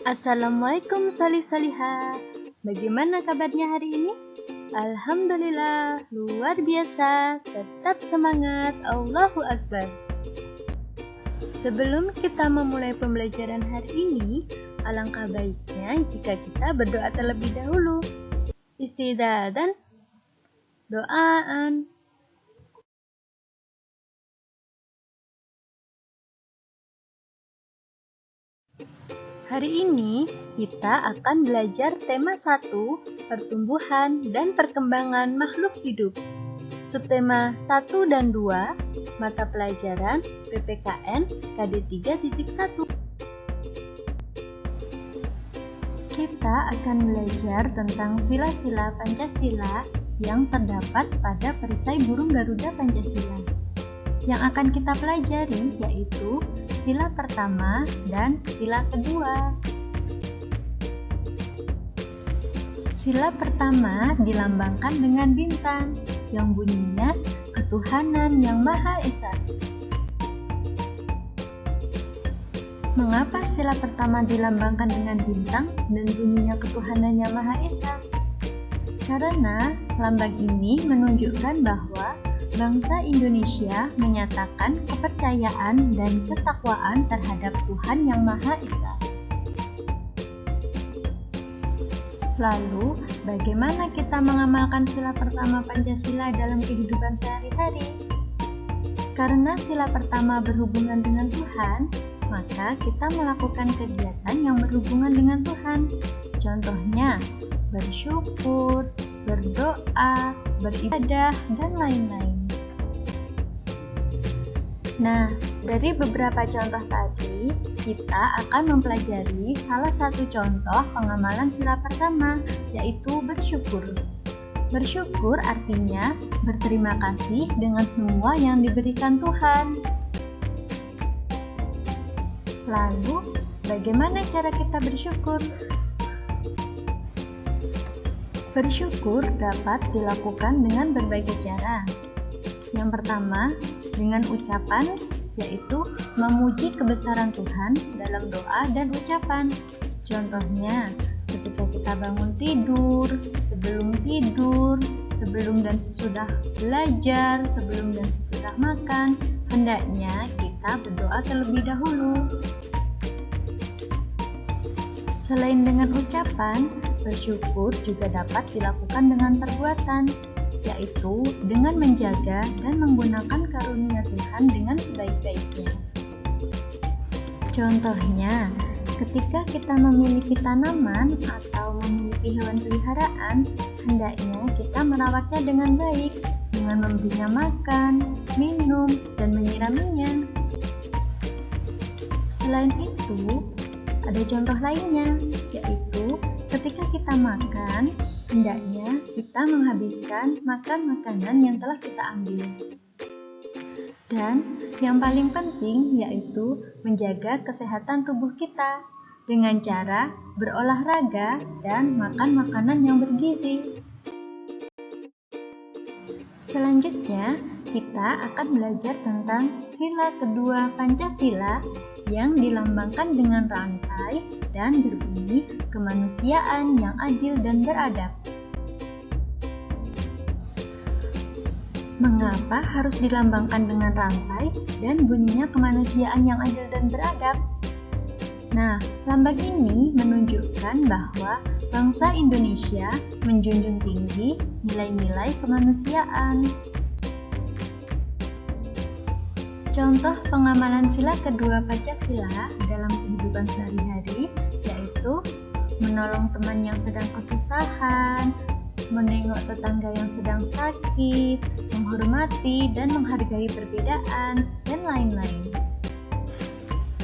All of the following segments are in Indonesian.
Assalamualaikum salih-salihah. Bagaimana kabarnya hari ini? Alhamdulillah, luar biasa. Tetap semangat, Allahu Akbar. Sebelum kita memulai pembelajaran hari ini, alangkah baiknya jika kita berdoa terlebih dahulu. Istidadan, doaan. Hari ini kita akan belajar tema 1, pertumbuhan dan perkembangan makhluk hidup. Subtema 1 dan 2, mata pelajaran PPKN KD 3.1. Kita akan belajar tentang sila-sila Pancasila yang terdapat pada perisai burung Garuda Pancasila. Yang akan kita pelajari yaitu sila pertama dan sila kedua. Sila pertama dilambangkan dengan bintang yang bunyinya ketuhanan yang Maha Esa. Mengapa sila pertama dilambangkan dengan bintang dan bunyinya ketuhanan yang Maha Esa? Karena lambang ini menunjukkan bahwa bangsa Indonesia menyatakan kepercayaan dan ketakwaan terhadap Tuhan Yang Maha Esa. Lalu, bagaimana kita mengamalkan sila pertama Pancasila dalam kehidupan sehari-hari? Karena sila pertama berhubungan dengan Tuhan, maka kita melakukan kegiatan yang berhubungan dengan Tuhan. Contohnya, bersyukur, berdoa, beribadah, dan lain-lain. Nah, dari beberapa contoh tadi, kita akan mempelajari salah satu contoh pengamalan sila pertama, yaitu bersyukur. Bersyukur artinya berterima kasih dengan semua yang diberikan Tuhan. Lalu, bagaimana cara kita bersyukur? Bersyukur dapat dilakukan dengan berbagai cara. Yang pertama, dengan ucapan, yaitu memuji kebesaran Tuhan dalam doa dan ucapan. Contohnya, ketika kita bangun tidur, sebelum dan sesudah belajar, sebelum dan sesudah makan, hendaknya kita berdoa terlebih dahulu. Selain dengan ucapan, bersyukur juga dapat dilakukan dengan perbuatan, yaitu dengan menjaga dan menggunakan karunia Tuhan dengan sebaik-baiknya. Contohnya, ketika kita memiliki tanaman atau memiliki hewan peliharaan, hendaknya kita merawatnya dengan baik, dengan memberinya makan, minum, dan menyiraminya. Selain itu, ada contoh lainnya, yaitu ketika kita makan, hendaknya kita menghabiskan makanan yang telah kita ambil. Dan yang paling penting yaitu menjaga kesehatan tubuh kita dengan cara berolahraga dan makan makanan yang bergizi. Selanjutnya, kita akan belajar tentang sila kedua Pancasila yang dilambangkan dengan rantai dan berbunyi kemanusiaan yang adil dan beradab. Mengapa harus dilambangkan dengan rantai dan bunyinya kemanusiaan yang adil dan beradab? Nah, lambang ini menunjukkan bahwa bangsa Indonesia menjunjung tinggi nilai-nilai kemanusiaan. Contoh pengamalan sila kedua Pancasila dalam kehidupan sehari-hari yaitu menolong teman yang sedang kesusahan, menengok tetangga yang sedang sakit, menghormati dan menghargai perbedaan, dan lain-lain.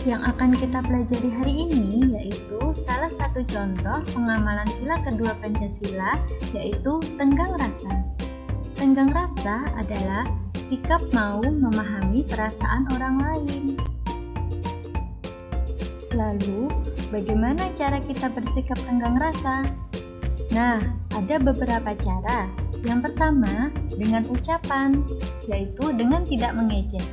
Yang akan kita pelajari hari ini yaitu salah satu contoh pengamalan sila kedua Pancasila yaitu tenggang rasa. Tenggang rasa adalah sikap mau memahami perasaan orang lain. Lalu, bagaimana cara kita bersikap tenggang rasa? Nah, ada beberapa cara. Yang pertama, dengan ucapan, yaitu dengan tidak mengejek.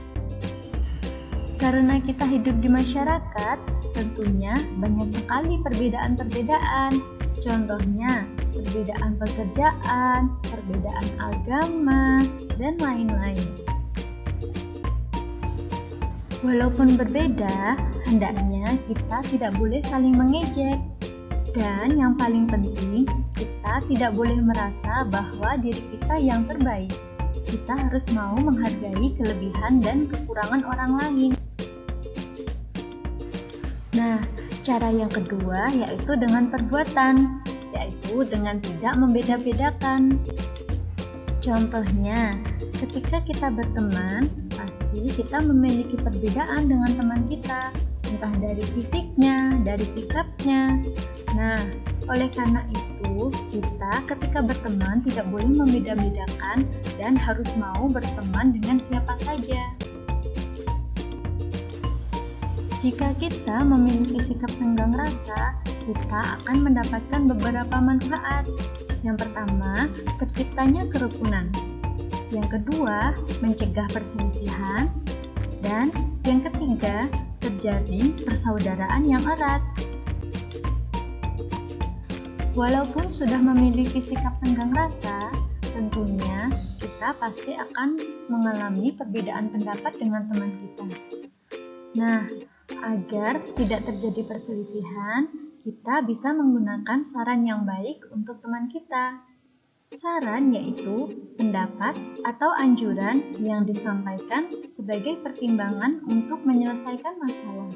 Karena kita hidup di masyarakat, tentunya banyak sekali perbedaan-perbedaan. Contohnya, perbedaan pekerjaan, perbedaan agama, dan lain-lain. Walaupun berbeda, hendaknya kita tidak boleh saling mengejek. Dan yang paling penting, kita tidak boleh merasa bahwa diri kita yang terbaik. Kita harus mau menghargai kelebihan dan kekurangan orang lain. Nah, cara yang kedua yaitu dengan perbuatan, yaitu dengan tidak membeda-bedakan. Contohnya, ketika kita berteman, pasti kita memiliki perbedaan dengan teman kita, entah dari fisiknya, dari sikapnya. Nah, oleh karena itu, kita ketika berteman tidak boleh membeda-bedakan dan harus mau berteman dengan siapa saja. Jika kita memiliki sikap tenggang rasa, kita akan mendapatkan beberapa manfaat. Yang pertama, terciptanya kerukunan. Yang kedua, mencegah perselisihan. Dan yang ketiga, terjalin persaudaraan yang erat. Walaupun sudah memiliki sikap tenggang rasa, tentunya kita pasti akan mengalami perbedaan pendapat dengan teman kita. Nah, agar tidak terjadi perselisihan, kita bisa menggunakan saran yang baik untuk teman kita. Saran yaitu pendapat atau anjuran yang disampaikan sebagai pertimbangan untuk menyelesaikan masalah.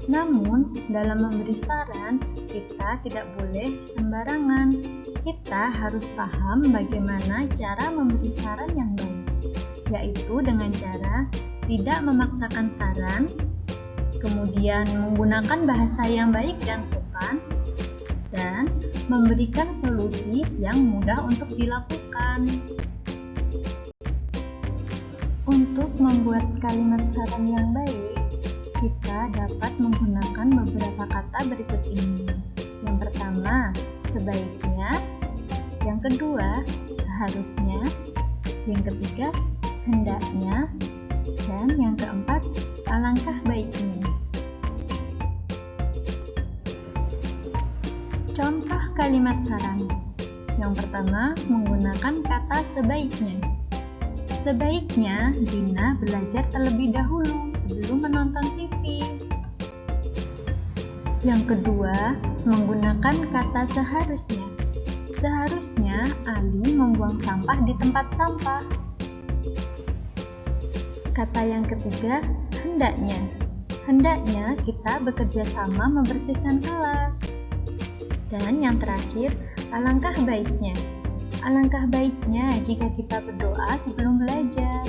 Namun, dalam memberi saran, kita tidak boleh sembarangan. Kita harus paham bagaimana cara memberi saran yang baik, yaitu dengan cara tidak memaksakan saran, kemudian menggunakan bahasa yang baik dan sopan, dan memberikan solusi yang mudah untuk dilakukan. Untuk membuat kalimat saran yang baik, kita dapat menggunakan beberapa kata berikut ini. Yang pertama, sebaiknya. Yang kedua, seharusnya. Yang ketiga, hendaknya. Dan yang keempat, alangkah baiknya. Contoh kalimat saran. Yang pertama, menggunakan kata sebaiknya. Sebaiknya Dina belajar terlebih dahulu sebelum menonton TV. Yang kedua, menggunakan kata seharusnya. Seharusnya Ali membuang sampah di tempat sampah. Kata yang ketiga, hendaknya. Hendaknya kita bekerja sama membersihkan kelas. Dan yang terakhir, alangkah baiknya. Alangkah baiknya jika kita berdoa sebelum belajar.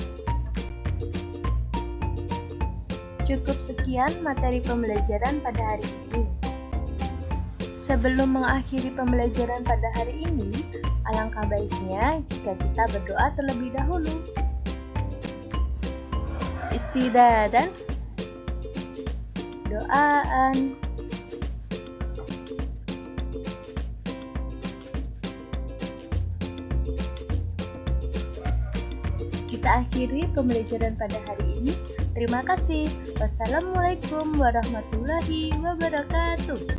Cukup sekian materi pembelajaran pada hari ini. Sebelum mengakhiri pembelajaran pada hari ini, alangkah baiknya jika kita berdoa terlebih dahulu. Istidadan, doaan. Kita akhiri pembelajaran pada hari ini. Terima kasih. Wassalamualaikum warahmatullahi wabarakatuh.